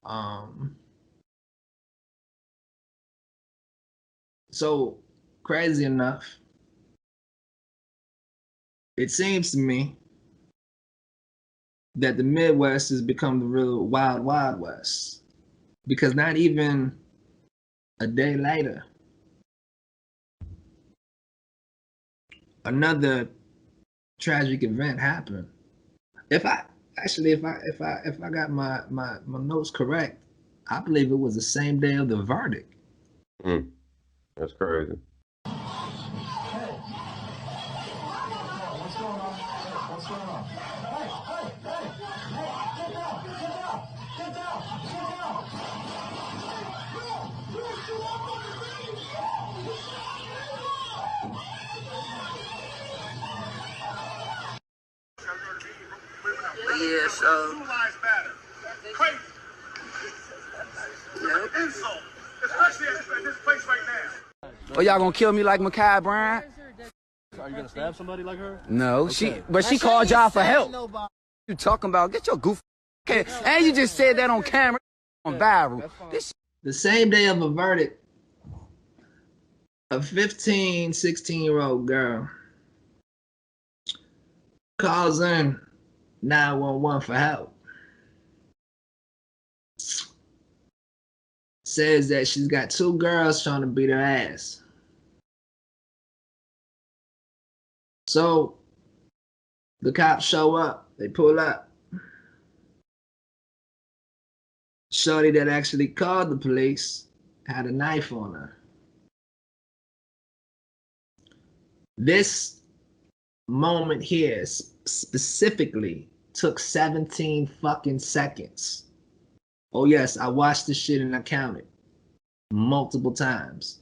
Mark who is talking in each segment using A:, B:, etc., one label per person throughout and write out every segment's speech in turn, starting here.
A: Um, so crazy enough, it seems to me that the Midwest has become the real wild, wild West. Because not even a day later, another tragic event happened. If I actually, if I got my notes correct, I believe it was the same day of the verdict.
B: Mm, that's crazy.
C: Yeah, so. Yep.
D: Especially in this place right now.
C: Oh, y'all gonna kill me like MaKhia Bryant?
E: Are you gonna stab somebody like her?
C: No,
E: Okay.
C: but she called y'all for help. You talking about? Get your goof. Okay, and you just said that on camera, on viral.
A: The same day of a verdict, a 15, 16-year-old girl calls in 911 for help. Says that she's got two girls trying to beat her ass. So the cops show up, they pull up. Shorty that actually called the police had a knife on her. This moment here specifically took 17 fucking seconds. Oh yes, I watched this shit and I counted multiple times.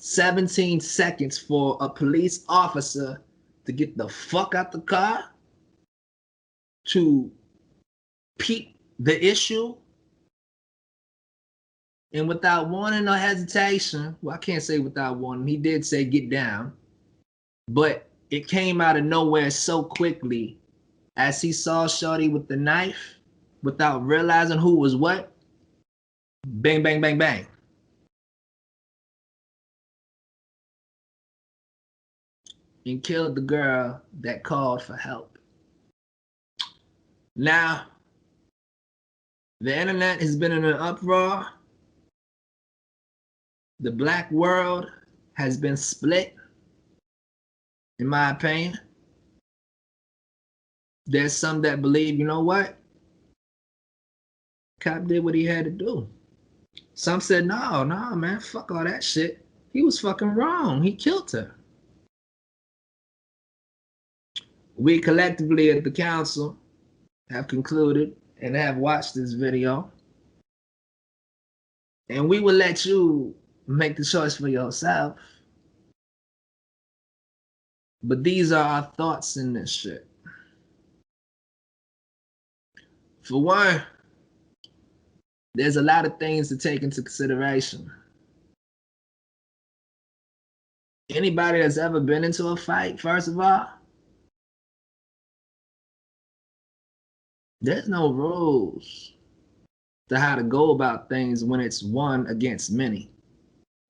A: 17 seconds for a police officer to get the fuck out the car, to peep the issue, and without warning or hesitation, well, I can't say without warning, he did say get down, but it came out of nowhere so quickly as he saw Shorty with the knife without realizing who was what. Bang, bang, bang, bang. And killed the girl that called for help. Now, the internet has been in an uproar. The black world has been split, in my opinion. There's some that believe, you know what? Cop did what he had to do. Some said, no, man, fuck all that shit. He was fucking wrong. He killed her. We collectively at the council have concluded and have watched this video. And we will let you make the choice for yourself. But these are our thoughts in this shit. For one, there's a lot of things to take into consideration. Anybody that's ever been into a fight, first of all, there's no rules to how to go about things when it's one against many.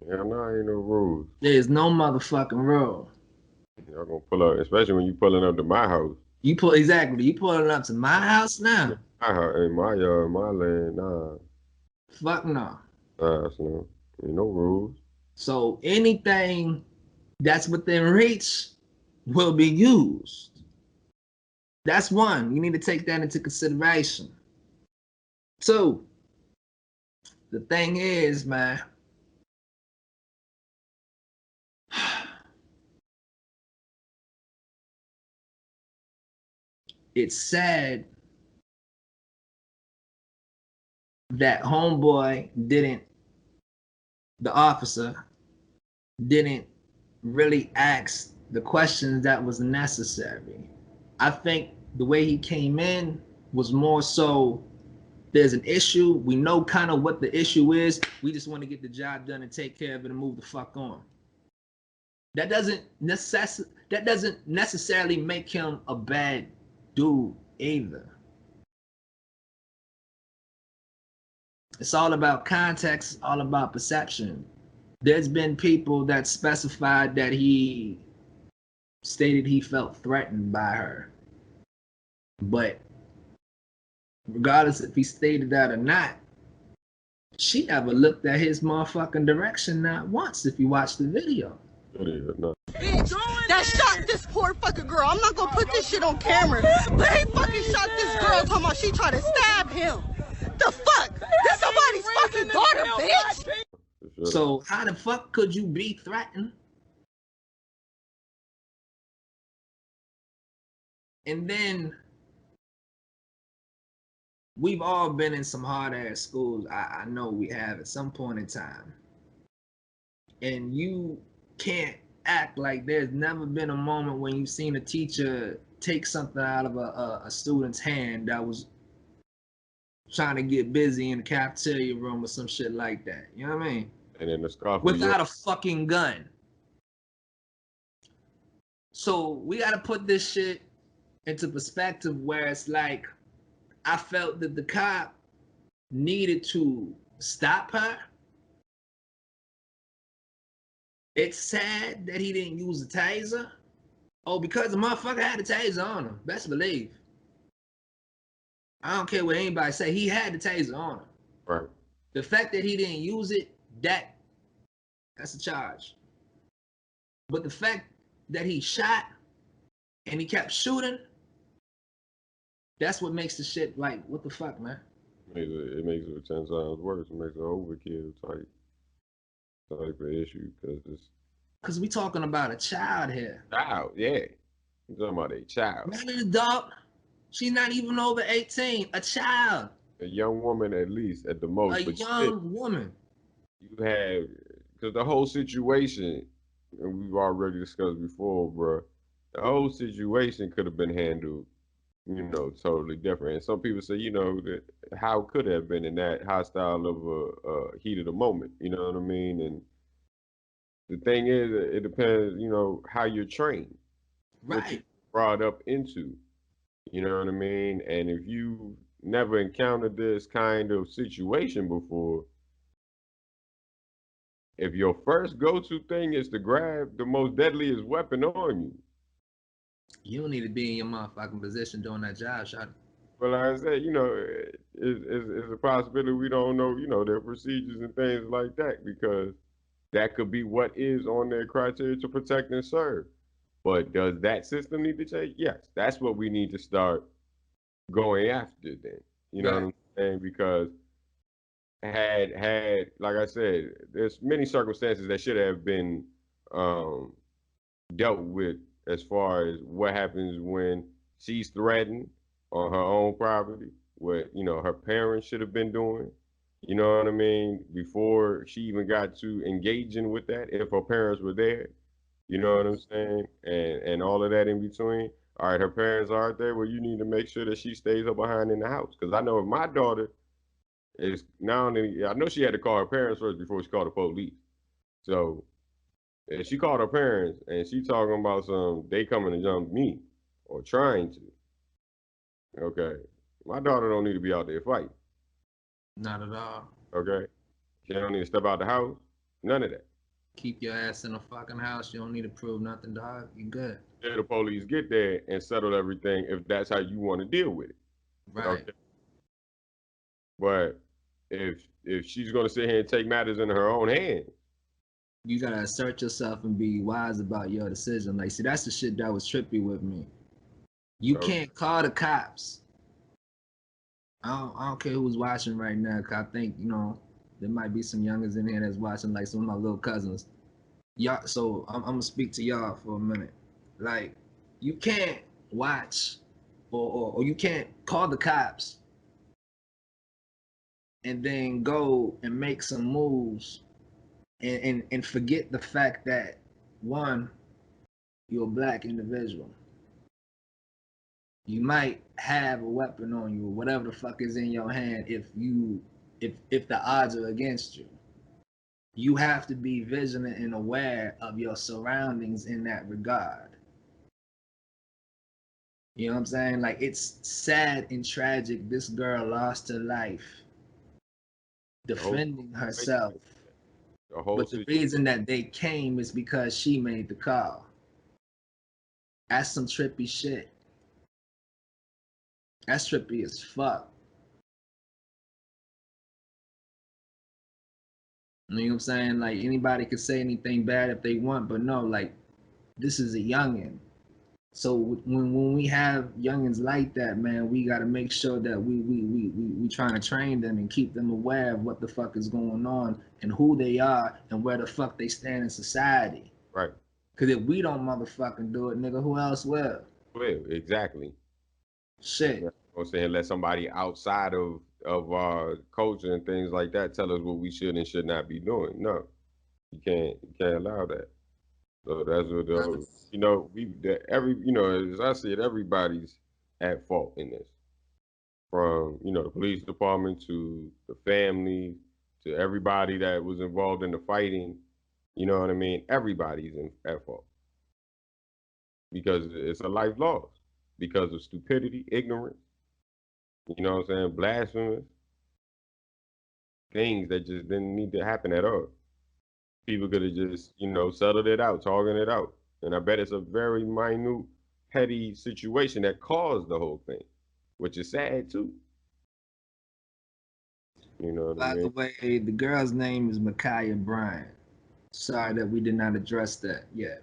B: Yeah, no, ain't no rules.
A: There's no motherfucking rule.
B: Y'all gonna pull up, especially when you pulling up to my house.
A: You pulling up to my house now?
B: My house, in my yard, my land, nah.
A: Fuck no.
B: Nah, so ain't no rules.
A: So anything that's within reach will be used. That's one. You need to take that into consideration. Two, the thing is, man, it's sad that homeboy the officer didn't really ask the questions that was necessary. I think the way he came in was more so there's an issue. We know kind of what the issue is. We just want to get the job done and take care of it and move the fuck on. That doesn't necessarily make him a bad dude either. It's all about context, all about perception. There's been people that specified that he stated he felt threatened by her. But regardless if he stated that or not, she never looked at his motherfucking direction not once if you watch the video.
F: Bitch that shot this poor fucking girl. I'm not gonna put this shit on camera, but he fucking shot this girl talking about she tried to stab him. The fuck? This somebody's fucking daughter, bitch.
A: So how the fuck could you be threatened? And then we've all been in some hard ass schools. I know we have at some point in time. And you can't act like there's never been a moment when you've seen a teacher take something out of a student's hand that was trying to get busy in the cafeteria room or some shit like that. You know what I mean?
B: And then the scarf
A: without a fucking gun. So we gotta put this shit into perspective where it's like, I felt that the cop needed to stop her. It's sad that he didn't use a taser. Oh, because the motherfucker had a taser on him. Best believe. I don't care what anybody say. He had the taser on him.
B: Right.
A: The fact that he didn't use it, that's a charge. But the fact that he shot and he kept shooting, that's what makes the shit like, what the fuck, man?
B: It makes it 10 times worse. It makes it overkill type of issue
A: because we talking about a child here.
B: Child, yeah. You're talking about a child.
A: Not an adult. She's not even over 18. A child.
B: A young woman, at least, at the most.
A: A young woman.
B: You have, because the whole situation, and we've already discussed before, bro, the whole situation could have been handled, totally different. And some people say, that how could it have been in that hostile of a heat of the moment? You know what I mean? And the thing is, it depends, how you're trained.
A: Right.
B: What you're brought up into. You know what I mean? And if you never encountered this kind of situation before, if your first go-to thing is to grab the most deadliest weapon on you,
A: you don't need to be in your motherfucking position doing that job, shot.
B: But like I said, it's a possibility we don't know, their procedures and things like that, because that could be what is on their criteria to protect and serve. But does that system need to change? Yes, that's what we need to start going after then. You know what I'm saying? Because had like I said, there's many circumstances that should have been dealt with as far as what happens when she's threatened on her own property, what her parents should have been doing. You know what I mean? Before she even got to engaging with that, if her parents were there. You know what I'm saying? And all of that in between. All right, her parents aren't there. Well, you need to make sure that she stays up behind in the house. Because I know if my daughter is now, I know she had to call her parents first before she called the police. So if she called her parents and she talking about they coming to jump me or trying to, okay, my daughter don't need to be out there fighting.
A: Not at all.
B: Okay? She don't need to step out the house. None of that.
A: Keep your ass in the fucking house. You don't need to prove nothing, dog. You good.
B: Let the police get there and settle everything if that's how you want to deal with it.
A: Right. Okay?
B: But if she's going to sit here and take matters in her own hands,
A: you got to assert yourself and be wise about your decision. Like, see, that's the shit that was trippy with me. You can't call the cops. I don't care who's watching right now, because I think, there might be some youngers in here that's watching, like some of my little cousins. Y'all, so I'm gonna speak to y'all for a minute. Like, you can't watch or you can't call the cops and then go and make some moves and forget the fact that, one, you're a black individual. You might have a weapon on you or whatever the fuck is in your hand if the odds are against you. You have to be vigilant and aware of your surroundings in that regard. You know what I'm saying? Like, it's sad and tragic. This girl lost her life defending herself.
B: The whole
A: But the
B: situation.
A: reason that they came is because she made the call. That's some trippy shit. That's trippy as fuck. You know what I'm saying? Like, anybody could say anything bad if they want, but no, like, this is a youngin'. So when we have youngins like that, man, we got to make sure that we trying to train them and keep them aware of what the fuck is going on and who they are and where the fuck they stand in society.
B: Right.
A: Because if we don't motherfucking do it, nigga, who else will?
B: Well, exactly.
A: Shit.
B: You know what I'm saying? Let somebody outside of our culture and things like that tell us what we should and should not be doing. No, you can't allow that. So that's what as I said, everybody's at fault in this. From the police department to the family to everybody that was involved in the fighting. You know what I mean? Everybody's at fault because it's a life lost because of stupidity, ignorance. You know what I'm saying? Blasphemous things that just didn't need to happen at all. People could have just settled it out, talking it out, and I bet it's a very minute, petty situation that caused the whole thing, which is sad too. You know what I
A: By the
B: mean?
A: way, the girl's name is MaKhia Bryant. Sorry that we did not address that yet.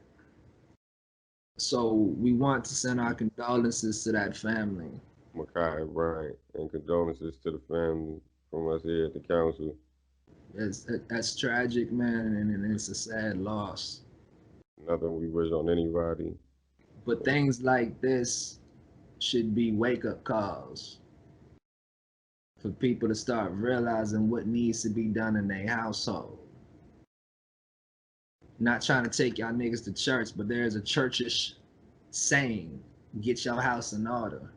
A: So we want to send our condolences to that family.
B: MaKhia Bryant, and condolences to the family from us here at the council.
A: That's tragic, man, and it's a sad loss.
B: Nothing we wish on anybody.
A: But things like this should be wake-up calls for people to start realizing what needs to be done in their household. Not trying to take y'all niggas to church, but there's a churchish saying, get your house in order.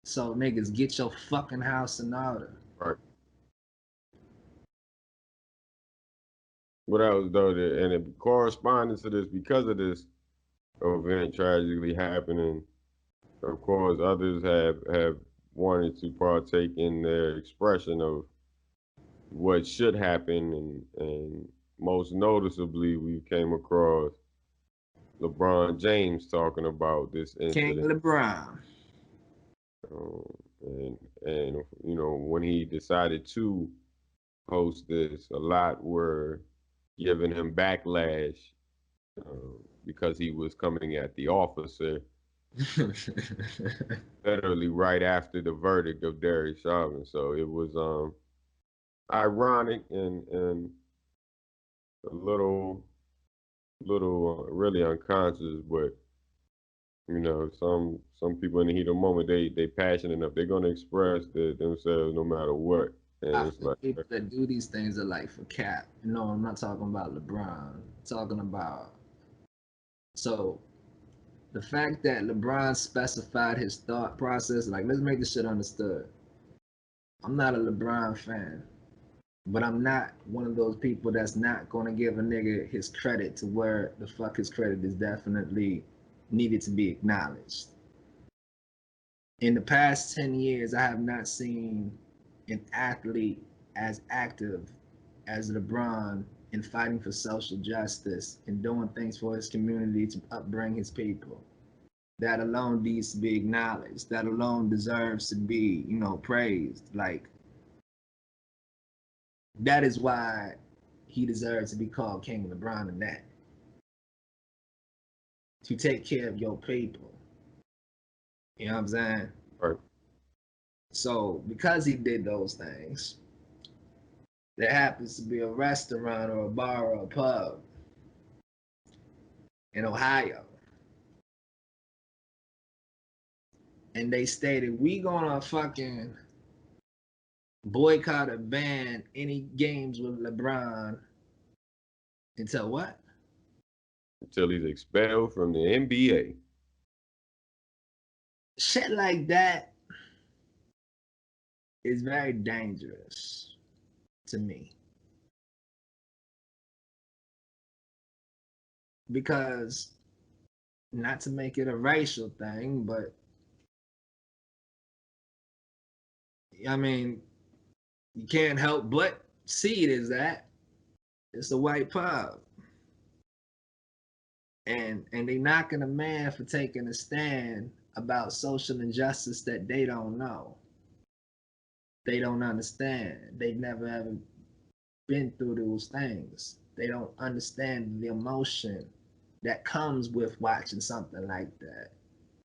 A: So niggas, get your fucking house in order.
B: Right. What else though? And it corresponding to this, because of this event tragically happening, of course, others have wanted to partake in their expression of what should happen, and most noticeably, we came across LeBron James talking about this
A: King
B: incident.
A: Lebron.
B: And when he decided to host this, a lot were giving him backlash because he was coming at the officer literally right after the verdict of Derek Chauvin. So it was ironic and a little really unconscious, but some people in the heat of the moment, they passionate enough, they're gonna express themselves no matter what. And it's like
A: people that do these things are like for cap. No, I'm not talking about LeBron. I'm talking about the fact that LeBron specified his thought process, like, let's make this shit understood. I'm not a LeBron fan, but I'm not one of those people that's not gonna give a nigga his credit to where the fuck his credit is definitely needed to be acknowledged. In the past 10 years, I have not seen an athlete as active as LeBron in fighting for social justice and doing things for his community to upbring his people. That alone needs to be acknowledged. That alone deserves to be, praised. Like, that is why he deserves to be called King LeBron and that. To take care of your people. You know what I'm saying?
B: right.
A: So because he did those things, there happens to be a restaurant or a bar or a pub in Ohio. And they stated, we gonna fucking boycott or ban any games with LeBron until what?
B: Until he's expelled from the NBA.
A: Shit like that is very dangerous to me. Because, not to make it a racial thing, but I mean, You can't help but see it as that. It's a white pub. And they knocking a man for taking a stand about social injustice that they don't know. They don't understand. They've never ever been through those things. They don't understand the emotion that comes with watching something like that.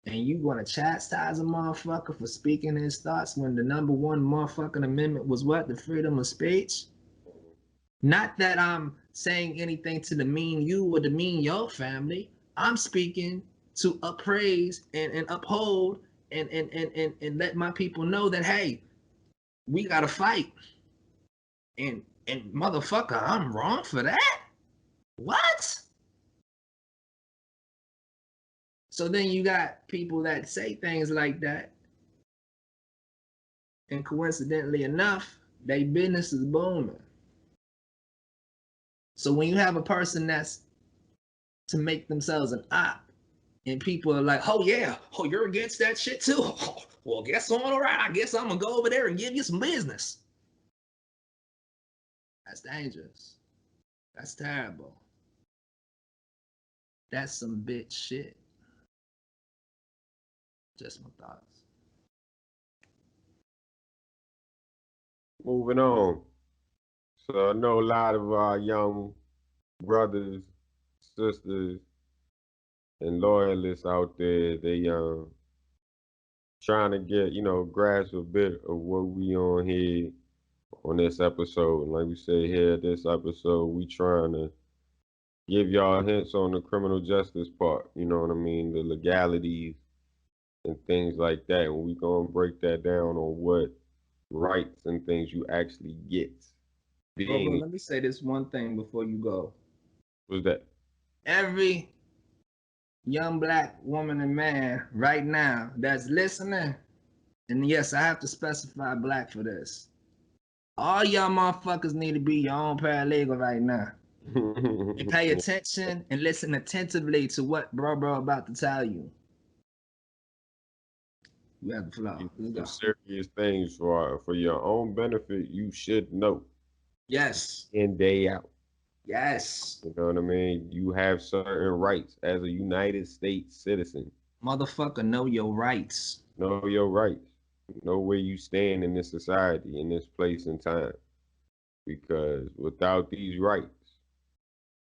A: And you gonna chastise a motherfucker for speaking his thoughts when the number one motherfucking amendment was what? The freedom of speech? Not that I'm saying anything to demean you or demean your family. I'm speaking to appraise and uphold and let my people know that, hey, we gotta fight. And motherfucker, I'm wrong for that? What? So then you got people that say things like that, and coincidentally enough, their business is booming. So when you have a person that's to make themselves an op, and people are like, oh yeah, oh, you're against that shit too? Oh, well, guess on, all right, I guess I'm gonna go over there and give you some business. That's dangerous. That's terrible. That's some bitch shit. Just my thoughts.
B: Moving on. So I know a lot of our young brothers, sisters, and loyalists out there, they trying to get, grasp a bit of what we on here on this episode. And like we say here, this episode, we trying to give y'all hints on the criminal justice part, you know what I mean? The legalities and things like that. And we gonna break that down on what rights and things you actually get.
A: Bro, let me say this one thing before you go.
B: What's that?
A: Every young black woman and man right now that's listening, and yes, I have to specify black for this. All y'all motherfuckers need to be your own paralegal right now. And pay attention and listen attentively to what bro about to tell you. You have the flow.
B: Some serious things for your own benefit. You should know.
A: Yes.
B: In day out.
A: Yes.
B: You know what I mean? You have certain rights as a United States citizen.
A: Motherfucker, know your rights.
B: Know your rights. Know where you stand in this society, in this place and time. Because without these rights,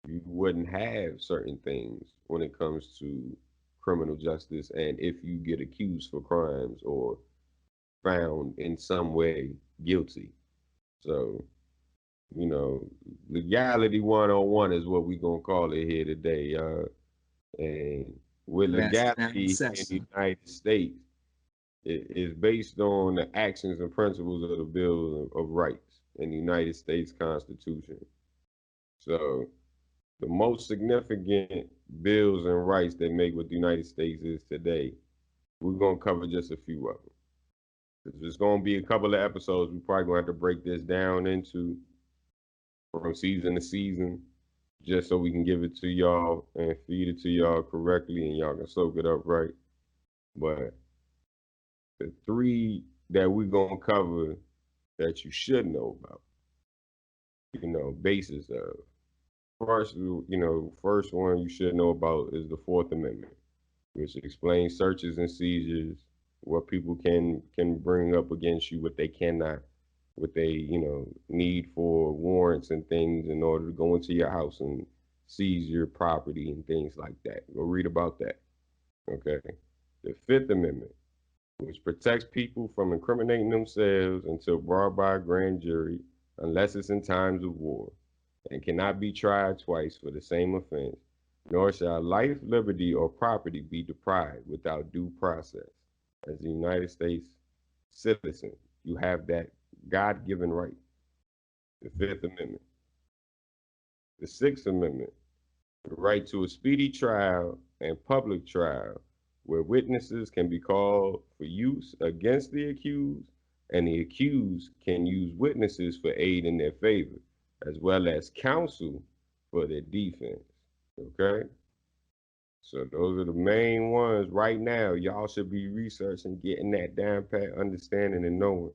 B: you wouldn't have certain things when it comes to criminal justice and if you get accused for crimes or found in some way guilty. So, legality 101 is what we're going to call it here today. And with legality in the United States, it is based on the actions and principles of the Bill of Rights in the United States Constitution. So the most significant bills and rights that make what the United States is today, we're going to cover just a few of them. There's going to be a couple of episodes we're probably going to have to break this down into from season to season, just so we can give it to y'all and feed it to y'all correctly and y'all can soak it up right. But the three that we're going to cover that you should know about, basis of. First, first one you should know about is the Fourth Amendment, which explains searches and seizures, what people can bring up against you, what they cannot, what they, need for warrants and things in order to go into your house and seize your property and things like that. Go read about that. Okay. The Fifth Amendment, which protects people from incriminating themselves until brought by a grand jury, unless it's in times of war, and cannot be tried twice for the same offense, nor shall life, liberty, or property be deprived without due process. As a United States citizen, you have that God-given right. The Fifth Amendment. The Sixth Amendment, the right to a speedy trial and public trial where witnesses can be called for use against the accused, and the accused can use witnesses for aid in their favor, as well as counsel for their defense. Okay? So those are the main ones right now. Y'all should be researching, getting that down pat, understanding and knowing.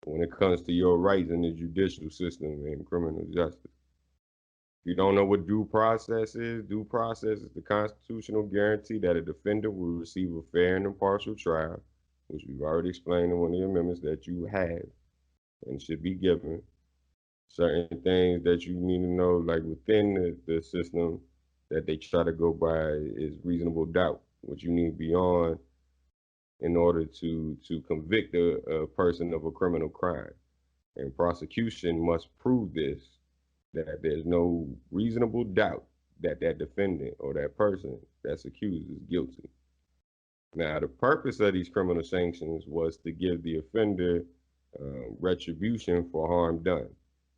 B: when it comes to your rights in the judicial system and criminal justice. If you don't know what due process is the constitutional guarantee that a defendant will receive a fair and impartial trial, which we've already explained in one of the amendments that you have and should be given. Certain things that you need to know, like within the system that they try to go by is reasonable doubt, which you need beyond in order to convict a person of a criminal crime. And prosecution must prove this, that there's no reasonable doubt that that defendant or that person that's accused is guilty. Now, the purpose of these criminal sanctions was to give the offender retribution for harm done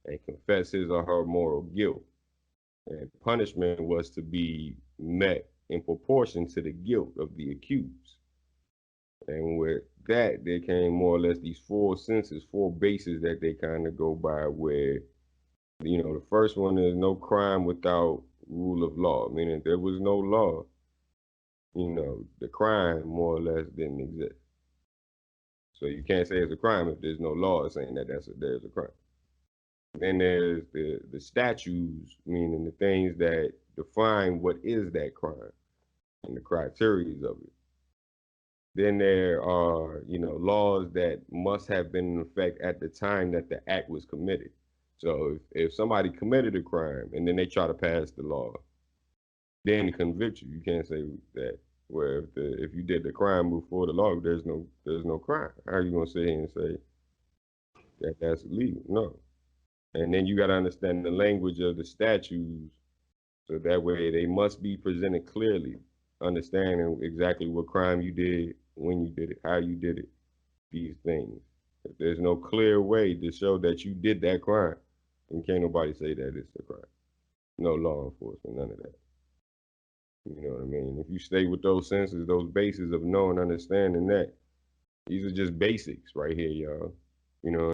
B: and confess his or her moral guilt. And punishment was to be met in proportion to the guilt of the accused. And with that, there came more or less these four bases that they kind of go by, where, you know, the first one is no crime without rule of law, meaning there was no law, you know, the crime more or less didn't exist. So you can't say it's a crime if there's no law saying that there's a crime. Then there's the statutes, meaning the things that define what is that crime and the criteria of it. Then there are, you know, laws that must have been in effect at the time that the act was committed. So if somebody committed a crime and then they try to pass the law, then convict you. You can't say that. Where if you did the crime before the law, there's no crime. How are you gonna sit here and say that that's illegal? No. And then you got to understand the language of the statutes, so that way they must be presented clearly, understanding exactly what crime you did, when you did it, how you did it, these things. If there's no clear way to show that you did that crime, then can't nobody say that it's a crime. No law enforcement, none of that. You know what I mean? If you stay with those senses, those bases of knowing, understanding that, these are just basics right here, y'all. You know.